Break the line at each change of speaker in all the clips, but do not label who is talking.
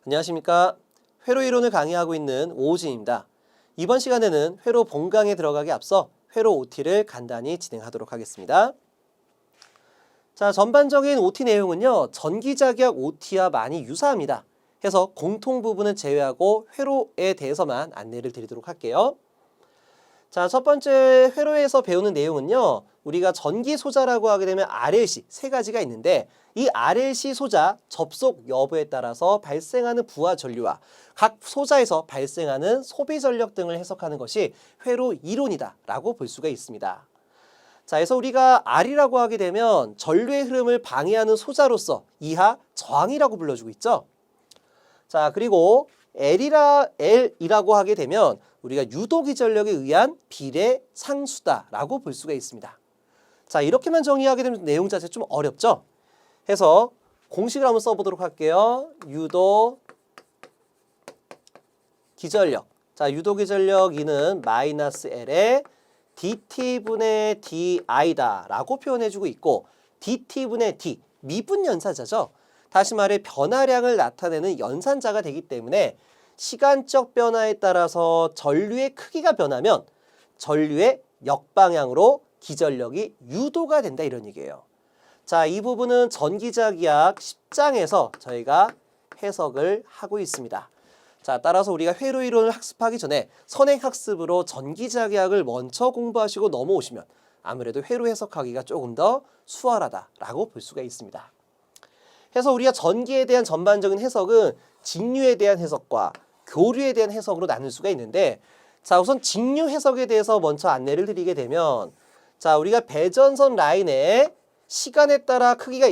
안녕하십니까. 회로 이론을 강의하고 있는 오우진입니다. 이번 시간에는 회로 본강에 들어가기 앞서 회로 OT를 간단히 진행하도록 하겠습니다. 자, 전반적인 OT 내용은요, 전기자기학 OT와 많이 유사합니다. 해서 공통 부분은 제외하고 회로에 대해서만 안내를 드리도록 할게요. 자, 첫 번째 회로에서 배우는 내용은요, 우리가 전기 소자라고 하게 되면 RLC 세 가지가 있는데, 이 RLC 소자 접속 여부에 따라서 발생하는 부하 전류와 각 소자에서 발생하는 소비 전력 등을 해석하는 것이 회로 이론이다라고 볼 수가 있습니다. 자, 그래서 우리가 R이라고 하게 되면 전류의 흐름을 방해하는 소자로서 이하 저항이라고 불러주고 있죠. 자, 그리고 L이라고 하게 되면 우리가 유도기 전력에 의한 비례 상수다라고 볼 수가 있습니다. 자, 이렇게만 정의하게 되면 내용 자체 좀 어렵죠? 해서 공식을 한번 써보도록 할게요. 유도 기전력. 자, 유도 기전력 E는 마이너스 L에 dt분의 di다 라고 표현해주고 있고, dt분의 d, 미분 연산자죠. 다시 말해 변화량을 나타내는 연산자가 되기 때문에 시간적 변화에 따라서 전류의 크기가 변하면 전류의 역방향으로 기전력이 유도가 된다, 이런 얘기예요. 자, 이 부분은 전기자기학 10장에서 저희가 해석을 하고 있습니다. 자, 따라서 우리가 회로 이론을 학습하기 전에 선행학습으로 전기자기학을 먼저 공부하시고 넘어오시면 아무래도 회로 해석하기가 조금 더 수월하다라고 볼 수가 있습니다. 그래서 우리가 전기에 대한 전반적인 해석은 직류에 대한 해석과 교류에 대한 해석으로 나눌 수가 있는데, 자, 우선 직류 해석에 대해서 먼저 안내를 드리게 되면, 자, 우리가 배전선 라인에 시간에 따라 크기가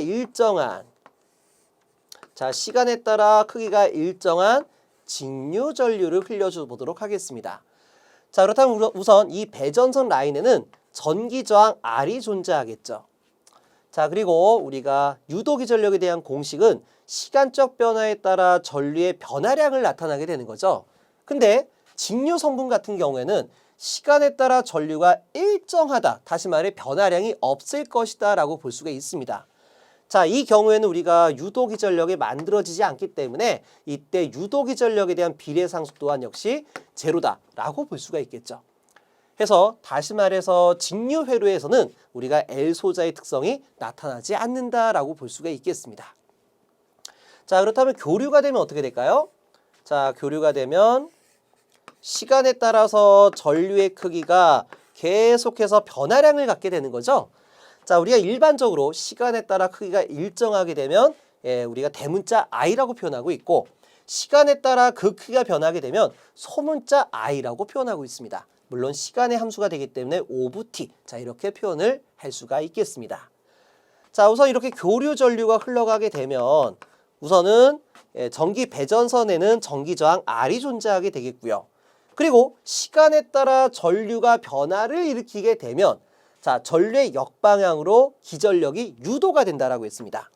일정한 직류 전류를 흘려줘 보도록 하겠습니다. 자, 그렇다면 우선 이 배전선 라인에는 전기 저항 R이 존재하겠죠. 자, 그리고 우리가 유도기 전력에 대한 공식은 시간적 변화에 따라 전류의 변화량을 나타나게 되는 거죠. 근데 직류 성분 같은 경우에는 시간에 따라 전류가 일정하다, 다시 말해 변화량이 없을 것이다 라고 볼 수가 있습니다. 자, 이 경우에는 우리가 유도기 전력이 만들어지지 않기 때문에 이때 유도기 전력에 대한 비례상수 또한 역시 제로다라고 볼 수가 있겠죠. 해서 다시 말해서 직류 회로에서는 우리가 L 소자의 특성이 나타나지 않는다라고 볼 수가 있겠습니다. 자, 그렇다면 교류가 되면 어떻게 될까요? 자, 교류가 되면 시간에 따라서 전류의 크기가 계속해서 변화량을 갖게 되는 거죠. 자, 우리가 일반적으로 시간에 따라 크기가 일정하게 되면 우리가 대문자 I라고 표현하고 있고, 시간에 따라 그 크기가 변하게 되면 소문자 I라고 표현하고 있습니다. 물론 시간의 함수가 되기 때문에 오브 t, 자, 이렇게 표현을 할 수가 있겠습니다. 자, 우선 이렇게 교류 전류가 흘러가게 되면 우선은 전기 배전선에는 전기 저항 R이 존재하게 되겠고요. 그리고 시간에 따라 전류가 변화를 일으키게 되면, 자, 전류의 역방향으로 기전력이 유도가 된다라고 했습니다.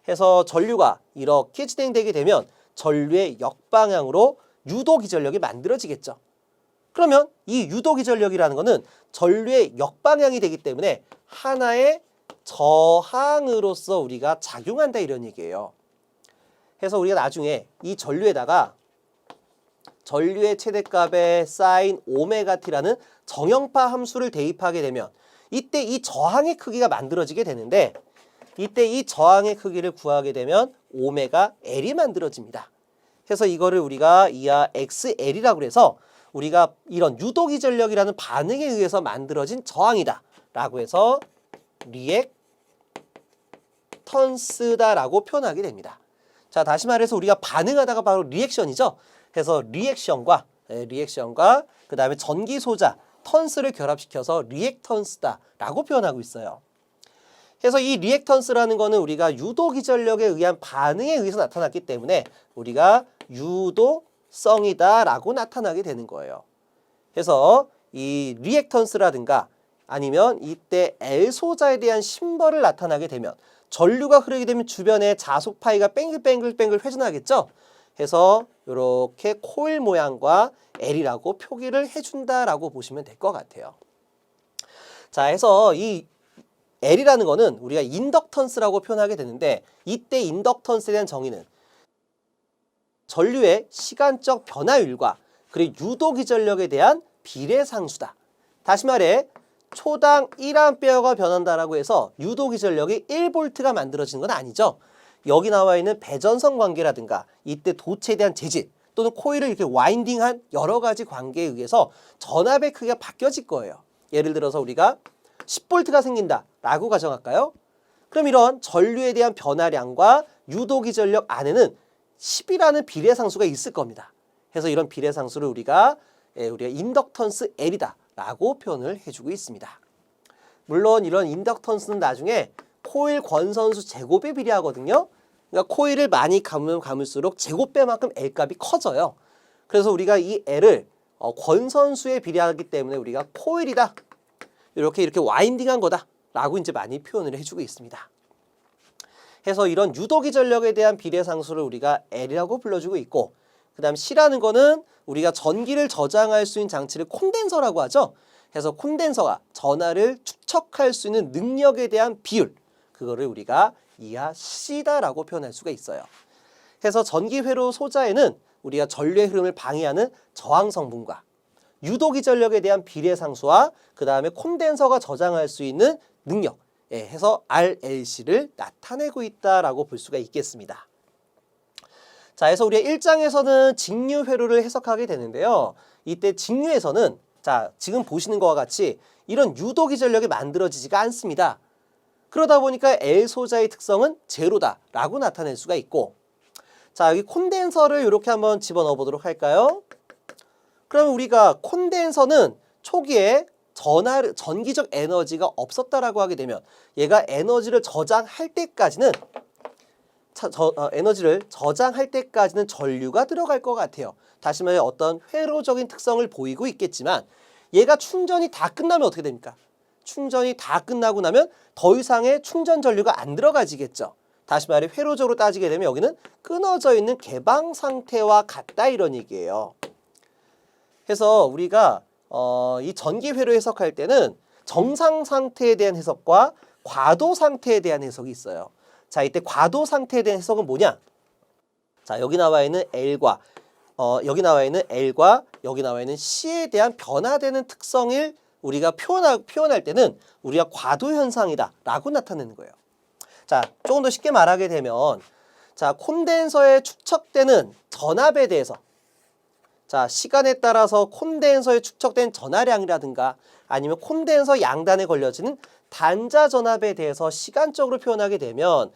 해서 전류가 이렇게 진행되게 되면 전류의 역방향으로 유도 기전력이 만들어지겠죠. 그러면 이 유도 기전력이라는 것은 전류의 역방향이 되기 때문에 하나의 저항으로서 우리가 작용한다, 이런 얘기예요. 그래서 우리가 나중에 이 전류에다가 전류의 최대값에 사인 오메가 t라는 정형파 함수를 대입하게 되면 이때 이 저항의 크기가 만들어지게 되는데, 이때 이 저항의 크기를 구하게 되면 오메가 L이 만들어집니다. 그래서 이거를 우리가 이하 XL이라고 해서 우리가 이런 유도기 전력이라는 반응에 의해서 만들어진 저항이다 라고 해서 리액턴스다라고 표현하게 됩니다. 자, 다시 말해서 우리가 반응하다가 바로 리액션이죠. 그래서 리액션과 그 다음에 전기 소자 턴스를 결합시켜서 리액턴스다라고 표현하고 있어요. 그래서 이 리액턴스라는 거는 우리가 유도기 전력에 의한 반응에 의해서 나타났기 때문에 우리가 유도성이다라고 나타나게 되는 거예요. 그래서 이 리액턴스라든가 아니면 이때 L 소자에 대한 심벌을 나타나게 되면 전류가 흐르게 되면 주변에 자속 파이가 뱅글뱅글 회전하겠죠. 해서 이렇게 코일 모양과 L이라고 표기를 해준다라고 보시면 될 것 같아요. 자, 해서 이 L이라는 거는 우리가 인덕턴스라고 표현하게 되는데, 이때 인덕턴스에 대한 정의는 전류의 시간적 변화율과 그리고 유도기전력에 대한 비례상수다. 다시 말해 초당 1A가 변한다라고 해서 유도기전력이 1V가 만들어지는 건 아니죠. 여기 나와 있는 배전선 관계라든가 이때 도체에 대한 재질 또는 코일을 이렇게 와인딩한 여러 가지 관계에 의해서 전압의 크기가 바뀌어질 거예요. 예를 들어서 우리가 10V가 생긴다라고 가정할까요? 그럼 이런 전류에 대한 변화량과 유도기전력 안에는 10이라는 비례상수가 있을 겁니다. 그래서 이런 비례상수를 우리가 인덕턴스 L이다라고 표현을 해주고 있습니다. 물론 이런 인덕턴스는 나중에 코일 권선수 제곱에 비례하거든요. 그러니까 코일을 많이 감으면 감을수록 제곱배만큼 L값이 커져요. 그래서 우리가 이 L을 권선수에 비례하기 때문에 우리가 코일이다. 이렇게 와인딩한 거다라고 이제 많이 표현을 해주고 있습니다. 해서 이런 유도기전력에 대한 비례상수를 우리가 L이라고 불러주고 있고, 그 다음 C라는 거는 우리가 전기를 저장할 수 있는 장치를 콘덴서라고 하죠. 그래서 콘덴서가 전하를 축적할 수 있는 능력에 대한 비율, 그거를 우리가 이하 C다라고 표현할 수가 있어요. 그래서 전기 회로 소자에는 우리가 전류의 흐름을 방해하는 저항 성분과 유도기전력에 대한 비례상수와 그 다음에 콘덴서가 저장할 수 있는 능력, 해서 RLC를 나타내고 있다라고 볼 수가 있겠습니다. 자, 그래서 우리가 1장에서는 직류 회로를 해석하게 되는데요. 이때 직류에서는 자, 지금 보시는 것과 같이 이런 유도기전력이 만들어지지가 않습니다. 그러다 보니까 L 소자의 특성은 제로다라고 나타낼 수가 있고, 자, 여기 콘덴서를 이렇게 한번 집어넣어 보도록 할까요? 그러면 우리가 콘덴서는 초기에 전기적 에너지가 없었다라고 하게 되면 얘가 에너지를 저장할 때까지는 전류가 들어갈 것 같아요. 다시 말해 어떤 회로적인 특성을 보이고 있겠지만 얘가 충전이 다 끝나면 어떻게 됩니까? 충전이 다 끝나고 나면 더 이상의 충전 전류가 안 들어가지겠죠. 다시 말해 회로적으로 따지게 되면 여기는 끊어져 있는 개방 상태와 같다 이런 얘기예요. 그래서 우리가 이 전기 회로 해석할 때는 정상 상태에 대한 해석과 과도 상태에 대한 해석이 있어요. 자, 이때 과도 상태에 대한 해석은 뭐냐? 자, 여기 나와 있는 L과 여기 나와 있는 C에 대한 변화되는 특성을 우리가 표현할 때는 우리가 과도 현상이다라고 나타내는 거예요. 자, 조금 더 쉽게 말하게 되면 자, 콘덴서에 축적되는 전압에 대해서 자, 시간에 따라서 콘덴서에 축적된 전하량이라든가 아니면 콘덴서 양단에 걸려지는 단자 전압에 대해서 시간적으로 표현하게 되면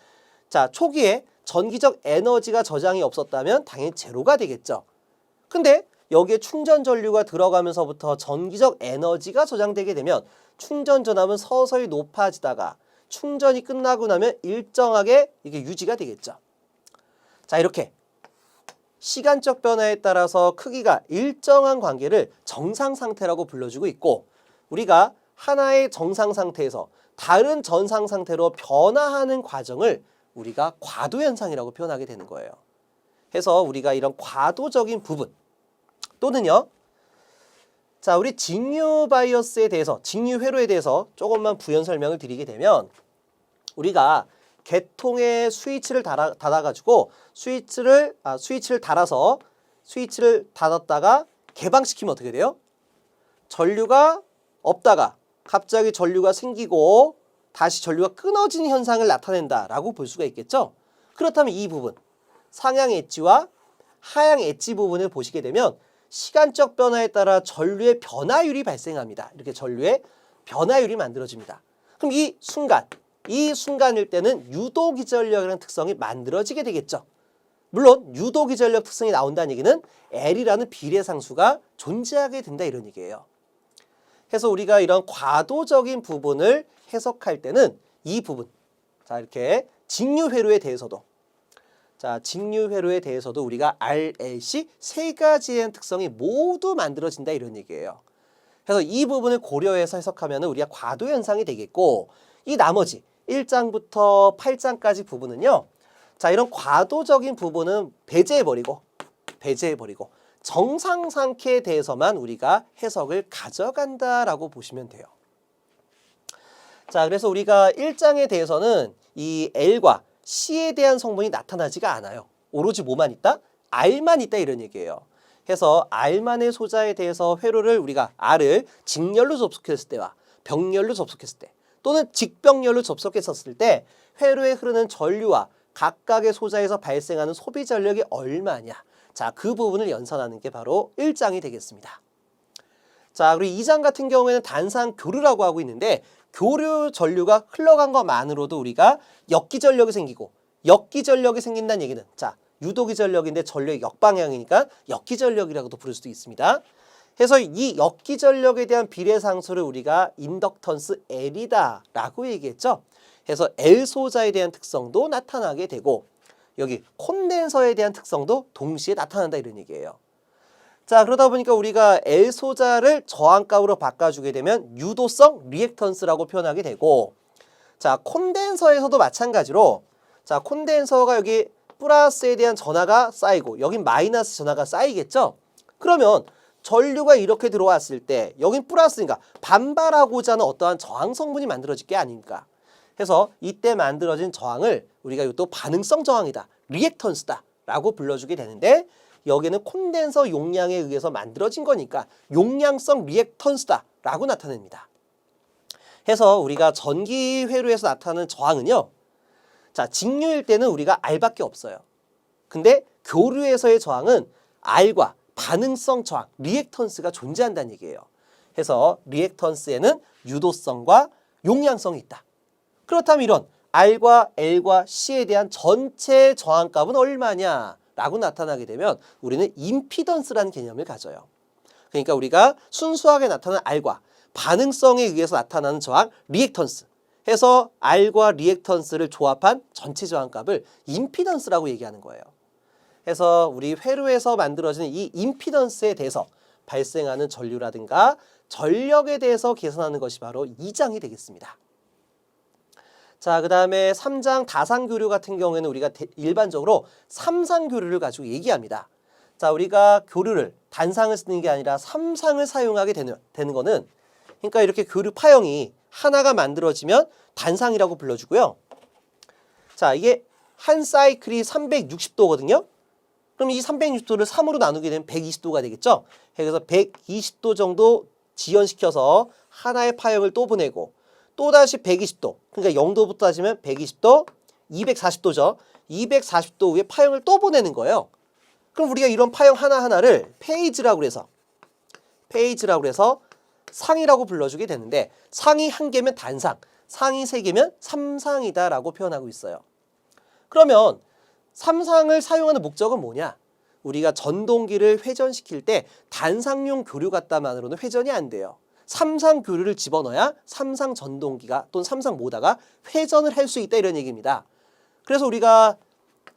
자, 초기에 전기적 에너지가 저장이 없었다면 당연히 제로가 되겠죠. 근데 여기에 충전 전류가 들어가면서부터 전기적 에너지가 저장되게 되면 충전 전압은 서서히 높아지다가 충전이 끝나고 나면 일정하게 이게 유지가 되겠죠. 자, 이렇게 시간적 변화에 따라서 크기가 일정한 관계를 정상 상태라고 불러주고 있고, 우리가 하나의 정상 상태에서 다른 전상 상태로 변화하는 과정을 우리가 과도 현상이라고 표현하게 되는 거예요. 그래서 우리가 이런 과도적인 부분 또는요, 자, 우리 직류 바이어스에 대해서, 직류 회로에 대해서 조금만 부연 설명을 드리게 되면 우리가 개통에 스위치를 닫아가지고 스위치를 닫았다가 개방시키면 어떻게 돼요? 전류가 없다가 갑자기 전류가 생기고 다시 전류가 끊어지는 현상을 나타낸다라고 볼 수가 있겠죠? 그렇다면 이 부분, 상향 엣지와 하향 엣지 부분을 보시게 되면 시간적 변화에 따라 전류의 변화율이 발생합니다. 이렇게 전류의 변화율이 만들어집니다. 그럼 이 순간일 때는 유도기전력이라는 특성이 만들어지게 되겠죠. 물론 유도기전력 특성이 나온다는 얘기는 L이라는 비례상수가 존재하게 된다 이런 얘기예요. 그래서 우리가 이런 과도적인 부분을 해석할 때는 이 부분, 자, 이렇게 직류회로에 대해서도 우리가 RLC 세 가지의 특성이 모두 만들어진다 이런 얘기예요. 그래서 이 부분을 고려해서 해석하면 우리가 과도 현상이 되겠고, 이 나머지 1장부터 8장까지 부분은요, 자, 이런 과도적인 부분은 배제해버리고 정상 상태에 대해서만 우리가 해석을 가져간다라고 보시면 돼요. 자, 그래서 우리가 1장에 대해서는 이 L과 C에 대한 성분이 나타나지가 않아요. 오로지 뭐만 있다? R만 있다 이런 얘기예요. 해서 R만의 소자에 대해서 회로를 우리가 R을 직렬로 접속했을 때와 병렬로 접속했을 때 또는 직병렬로 접속했었을 때 회로에 흐르는 전류와 각각의 소자에서 발생하는 소비 전력이 얼마냐. 자, 그 부분을 연산하는 게 바로 1장이 되겠습니다. 자, 그리고 2장 같은 경우에는 단상 교류라고 하고 있는데 교류 전류가 흘러간 것만으로도 우리가 역기 전력이 생기고 역기 전력이 생긴다는 얘기는 자, 유도기 전력인데 전력이 역방향이니까 역기 전력이라고도 부를 수도 있습니다. 그래서 이 역기 전력에 대한 비례상수를 우리가 인덕턴스 L이다 라고 얘기했죠. 그래서 L 소자에 대한 특성도 나타나게 되고 여기 콘덴서에 대한 특성도 동시에 나타난다 이런 얘기예요. 자, 그러다 보니까 우리가 L 소자를 저항값으로 바꿔주게 되면 유도성 리액턴스라고 표현하게 되고 자, 콘덴서에서도 마찬가지로 자, 콘덴서가 여기 플러스에 대한 전하가 쌓이고 여긴 마이너스 전하가 쌓이겠죠? 그러면 전류가 이렇게 들어왔을 때 여긴 플러스니까 반발하고자 하는 어떠한 저항 성분이 만들어질 게 아닙니까? 그래서 이때 만들어진 저항을 우리가 이것도 반응성 저항이다, 리액턴스다 라고 불러주게 되는데 여기는 콘덴서 용량에 의해서 만들어진 거니까 용량성 리액턴스다 라고 나타냅니다. 해서 우리가 전기 회로에서 나타나는 저항은요. 자, 직류일 때는 우리가 R밖에 없어요. 근데 교류에서의 저항은 R과 반응성 저항, 리액턴스가 존재한다는 얘기예요. 해서 리액턴스에는 유도성과 용량성이 있다. 그렇다면 이런 R과 L과 C에 대한 전체 저항값은 얼마냐? 라고 나타나게 되면 우리는 임피던스라는 개념을 가져요. 그러니까 우리가 순수하게 나타나는 R과 반응성에 의해서 나타나는 저항, 리액턴스. 해서 R과 리액턴스를 조합한 전체 저항값을 임피던스라고 얘기하는 거예요. 해서 우리 회로에서 만들어지는 이 임피던스에 대해서 발생하는 전류라든가 전력에 대해서 계산하는 것이 바로 2장이 되겠습니다. 자, 그 다음에 3장 다상교류 같은 경우에는 우리가 일반적으로 삼상교류를 가지고 얘기합니다. 자, 우리가 교류를 단상을 쓰는 게 아니라 삼상을 사용하게 되는 거는 그러니까 이렇게 교류 파형이 하나가 만들어지면 단상이라고 불러주고요. 자, 이게 한 사이클이 360도거든요. 그럼 이 360도를 3으로 나누게 되면 120도가 되겠죠. 그래서 120도 정도 지연시켜서 하나의 파형을 또 보내고 또다시 120도, 그러니까 0도부터 하시면 120도, 240도죠. 240도 위에 파형을 또 보내는 거예요. 그럼 우리가 이런 파형 하나하나를 페이지라고 해서 상이라고 불러주게 되는데 상이 한 개면 단상, 상이 세 개면 삼상이다 라고 표현하고 있어요. 그러면 삼상을 사용하는 목적은 뭐냐? 우리가 전동기를 회전시킬 때 단상용 교류 같다만으로는 회전이 안 돼요. 삼상 교류를 집어넣어야 삼상 전동기가 또는 삼상 모터가 회전을 할 수 있다 이런 얘기입니다. 그래서 우리가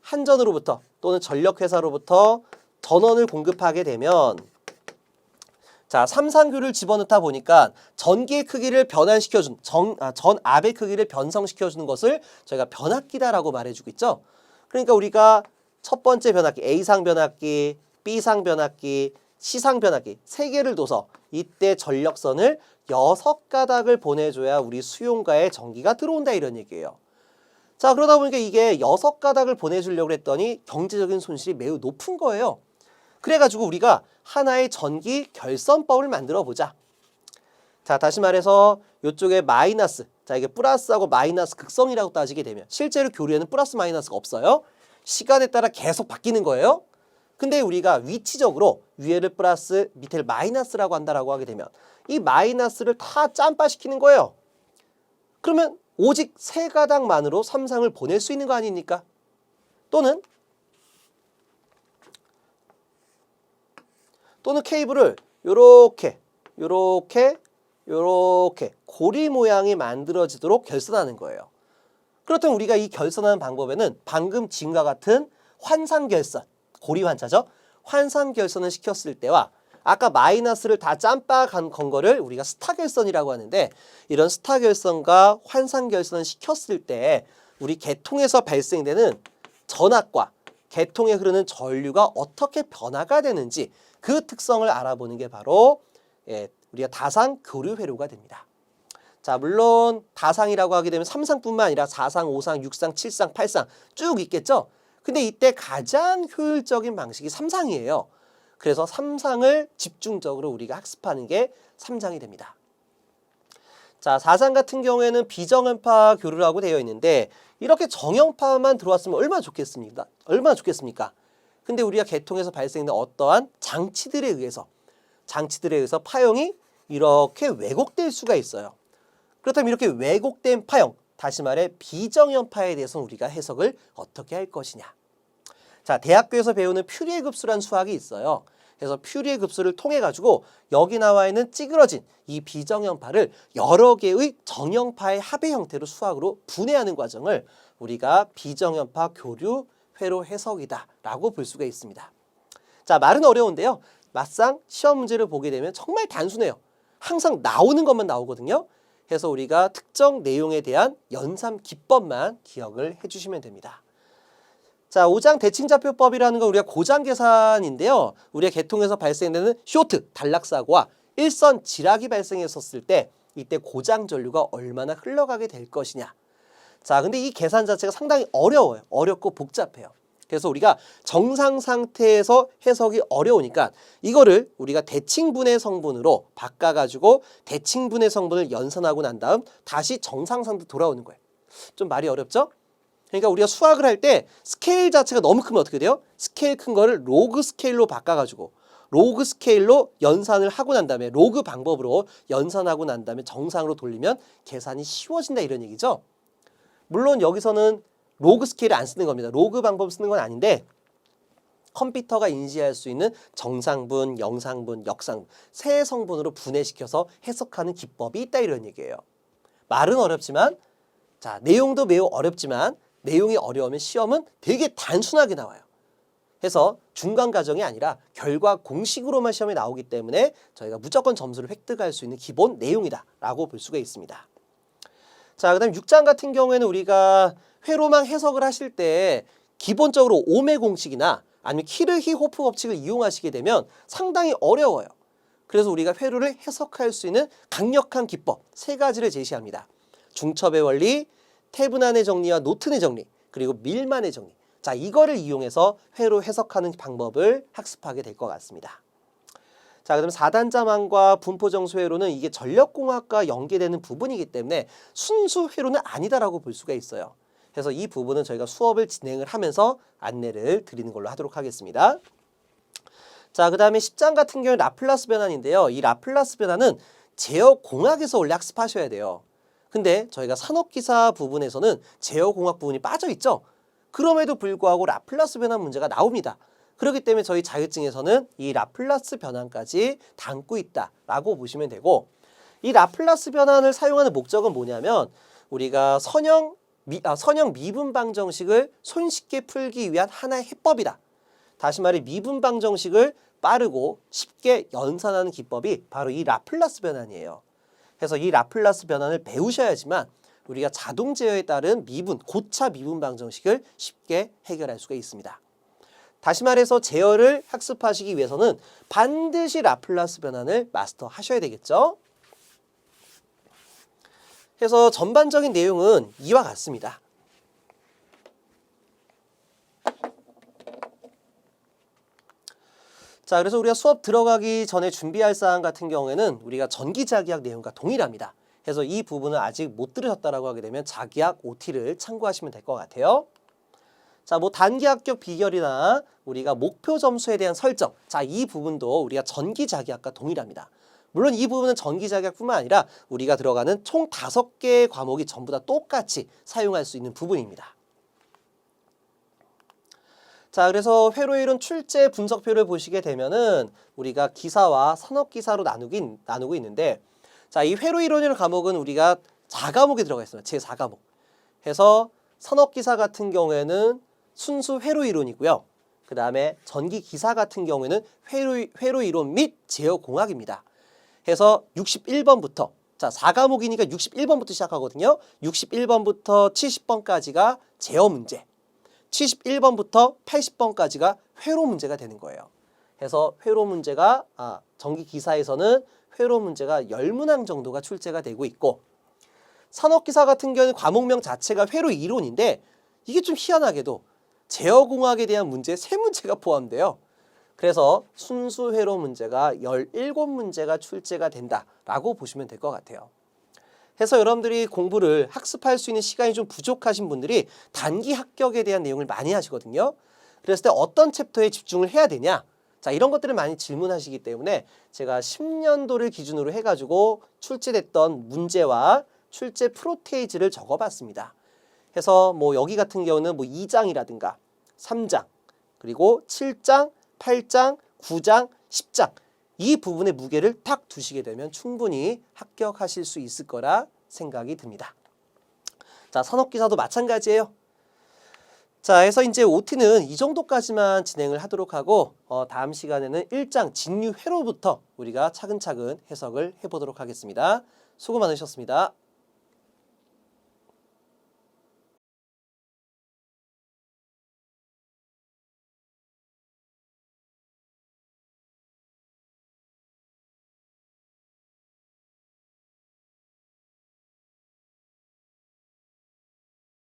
한전으로부터 또는 전력회사로부터 전원을 공급하게 되면 자, 삼상교를 집어넣다 보니까 전기의 크기를 변환시켜준 전압의 크기를 변성시켜주는 것을 저희가 변압기다라고 말해주고 있죠. 그러니까 우리가 첫 번째 변압기 A상 변압기, B상 변압기, C상 변압기 3개를 둬서 이때 전력선을 6가닥을 보내줘야 우리 수용가에 전기가 들어온다 이런 얘기예요. 자, 그러다 보니까 이게 6가닥을 보내주려고 했더니 경제적인 손실이 매우 높은 거예요. 그래가지고 우리가 하나의 전기 결선법을 만들어 보자. 자, 다시 말해서 이쪽에 마이너스, 자 이게 플러스하고 마이너스 극성이라고 따지게 되면 실제로 교류에는 플러스 마이너스가 없어요. 시간에 따라 계속 바뀌는 거예요. 근데 우리가 위치적으로 위에를 플러스 밑에를 마이너스라고 한다라고 하게 되면 이 마이너스를 다 짬바시키는 거예요. 그러면 오직 3가닥만으로 삼상을 보낼 수 있는 거 아닙니까? 또는 케이블을 요렇게 고리 모양이 만들어지도록 결선하는 거예요. 그렇다면 우리가 이 결선하는 방법에는 방금 지금과 같은 환상결선, 고리 환차죠. 환상결선을 시켰을 때와 아까 마이너스를 다 짬바 건 거를 우리가 스타결선이라고 하는데 이런 스타결선과 환상결선을 시켰을 때 우리 계통에서 발생되는 전압과 계통에 흐르는 전류가 어떻게 변화가 되는지 그 특성을 알아보는 게 바로 우리가 다상 교류 회로가 됩니다. 자, 물론 다상이라고 하게 되면 3상뿐만 아니라 4상, 5상, 6상, 7상, 8상 쭉 있겠죠. 근데 이때 가장 효율적인 방식이 3상이에요. 그래서 3상을 집중적으로 우리가 학습하는 게 3장이 됩니다. 자, 4장 같은 경우에는 비정형파 교류라고 되어 있는데 이렇게 정형파만 들어왔으면 얼마나 좋겠습니까? 얼마나 좋겠습니까? 근데 우리가 계통에서 발생된 어떠한 장치들에 의해서 파형이 이렇게 왜곡될 수가 있어요. 그렇다면 이렇게 왜곡된 파형, 다시 말해 비정형파에 대해서는 우리가 해석을 어떻게 할 것이냐. 자, 대학교에서 배우는 퓨리에 급수란 수학이 있어요. 그래서 퓨리에 급수를 통해 가지고 여기 나와 있는 찌그러진 이 비정형파를 여러 개의 정형파의 합의 형태로 수학으로 분해하는 과정을 우리가 비정형파 교류 회로 해석이다 라고 볼 수가 있습니다. 자, 말은 어려운데요. 막상 시험 문제를 보게 되면 정말 단순해요. 항상 나오는 것만 나오거든요. 그래서 우리가 특정 내용에 대한 연산 기법만 기억을 해주시면 됩니다. 자, 5장 대칭좌표법이라는 건 우리가 고장 계산인데요. 우리가 계통에서 발생되는 쇼트, 단락사고와 일선 지락이 발생했었을 때 이때 고장 전류가 얼마나 흘러가게 될 것이냐. 자, 근데 이 계산 자체가 상당히 어려워요. 어렵고 복잡해요. 그래서 우리가 정상 상태에서 해석이 어려우니까 이거를 우리가 대칭분해 성분으로 바꿔가지고 대칭분해 성분을 연산하고 난 다음 다시 정상 상태 돌아오는 거예요. 좀 말이 어렵죠? 그러니까 우리가 수학을 할 때 스케일 자체가 너무 크면 어떻게 돼요? 스케일 큰 거를 로그 스케일로 바꿔가지고 로그 스케일로 연산을 하고 난 다음에 로그 방법으로 연산하고 난 다음에 정상으로 돌리면 계산이 쉬워진다 이런 얘기죠. 물론 여기서는 로그 스케일을 안 쓰는 겁니다. 로그 방법 쓰는 건 아닌데 컴퓨터가 인지할 수 있는 정상분, 영상분, 역상분 세 성분으로 분해시켜서 해석하는 기법이 있다 이런 얘기예요. 말은 어렵지만 자, 내용도 매우 어렵지만 내용이 어려우면 시험은 되게 단순하게 나와요. 그래서 중간 과정이 아니라 결과 공식으로만 시험에 나오기 때문에 저희가 무조건 점수를 획득할 수 있는 기본 내용이다라고 볼 수가 있습니다. 자, 그다음 6장 같은 경우에는 우리가 회로망 해석을 하실 때 기본적으로 오메 공식이나 아니면 키르히호프 법칙을 이용하시게 되면 상당히 어려워요. 그래서 우리가 회로를 해석할 수 있는 강력한 기법 3가지를 제시합니다. 중첩의 원리, 태분한의 정리와 노튼의 정리, 그리고 밀만의 정리. 자, 이거를 이용해서 회로 해석하는 방법을 학습하게 될 것 같습니다. 자, 그럼 4단자망과 분포정수 회로는 이게 전력공학과 연계되는 부분이기 때문에 순수 회로는 아니다라고 볼 수가 있어요. 그래서 이 부분은 저희가 수업을 진행을 하면서 안내를 드리는 걸로 하도록 하겠습니다. 자, 그 다음에 10장 같은 경우는 라플라스 변환인데요. 이 라플라스 변환은 제어공학에서 원래 학습하셔야 돼요. 근데 저희가 산업기사 부분에서는 제어공학 부분이 빠져있죠. 그럼에도 불구하고 라플라스 변환 문제가 나옵니다. 그렇기 때문에 저희 자격증에서는 이 라플라스 변환까지 담고 있다라고 보시면 되고, 이 라플라스 변환을 사용하는 목적은 뭐냐면 우리가 선형 미분방 정식을 손쉽게 풀기 위한 하나의 해법이다. 다시 말해 미분방 정식을 빠르고 쉽게 연산하는 기법이 바로 이 라플라스 변환이에요. 그래서 이 라플라스 변환을 배우셔야지만 우리가 자동 제어에 따른 고차 미분방 정식을 쉽게 해결할 수가 있습니다. 다시 말해서 제어를 학습하시기 위해서는 반드시 라플라스 변환을 마스터하셔야 되겠죠. 그래서 전반적인 내용은 이와 같습니다. 자, 그래서 우리가 수업 들어가기 전에 준비할 사항 같은 경우에는 우리가 전기자기학 내용과 동일합니다. 그래서 이 부분을 아직 못 들으셨다라고 하게 되면 자기학 OT를 참고하시면 될 것 같아요. 자, 뭐 단기 합격 비결이나 우리가 목표 점수에 대한 설정. 자, 이 부분도 우리가 전기자기학과 동일합니다. 물론 이 부분은 전기자기학뿐만 아니라 우리가 들어가는 총 5개의 과목이 전부 다 똑같이 사용할 수 있는 부분입니다. 자, 그래서 회로이론 출제 분석표를 보시게 되면은 우리가 기사와 산업기사로 나누고 있는데, 자, 이 회로이론이라는 과목은 우리가 4과목이 들어가 있습니다. 제4과목. 해서 산업기사 같은 경우에는 순수 회로이론이고요. 그 다음에 전기기사 같은 경우에는 회로이론 및 제어공학입니다. 해서 61번부터, 자, 4과목이니까 61번부터 시작하거든요. 61번부터 70번까지가 제어 문제, 71번부터 80번까지가 회로 문제가 되는 거예요. 그래서 회로 문제가 전기기사에서는 회로 문제가 10문항 정도가 출제가 되고 있고, 산업기사 같은 경우는 과목명 자체가 회로 이론인데 이게 좀 희한하게도 제어공학에 대한 문제 3문제가 포함돼요. 그래서 순수 회로 문제가 17문제가 출제가 된다라고 보시면 될 것 같아요. 해서 여러분들이 공부를 학습할 수 있는 시간이 좀 부족하신 분들이 단기 합격에 대한 내용을 많이 하시거든요. 그랬을 때 어떤 챕터에 집중을 해야 되냐? 자, 이런 것들을 많이 질문하시기 때문에 제가 10년도를 기준으로 해가지고 출제됐던 문제와 출제 프로테이지를 적어봤습니다. 해서 뭐 여기 같은 경우는 뭐 2장이라든가 3장, 그리고 7장, 8장, 9장, 10장 이 부분의 무게를 딱 두시게 되면 충분히 합격하실 수 있을 거라 생각이 듭니다. 자, 산업기사도 마찬가지예요. 자, 해서 이제 OT는 이 정도까지만 진행을 하도록 하고 다음 시간에는 1장 직류회로부터 우리가 차근차근 해석을 해보도록 하겠습니다. 수고 많으셨습니다.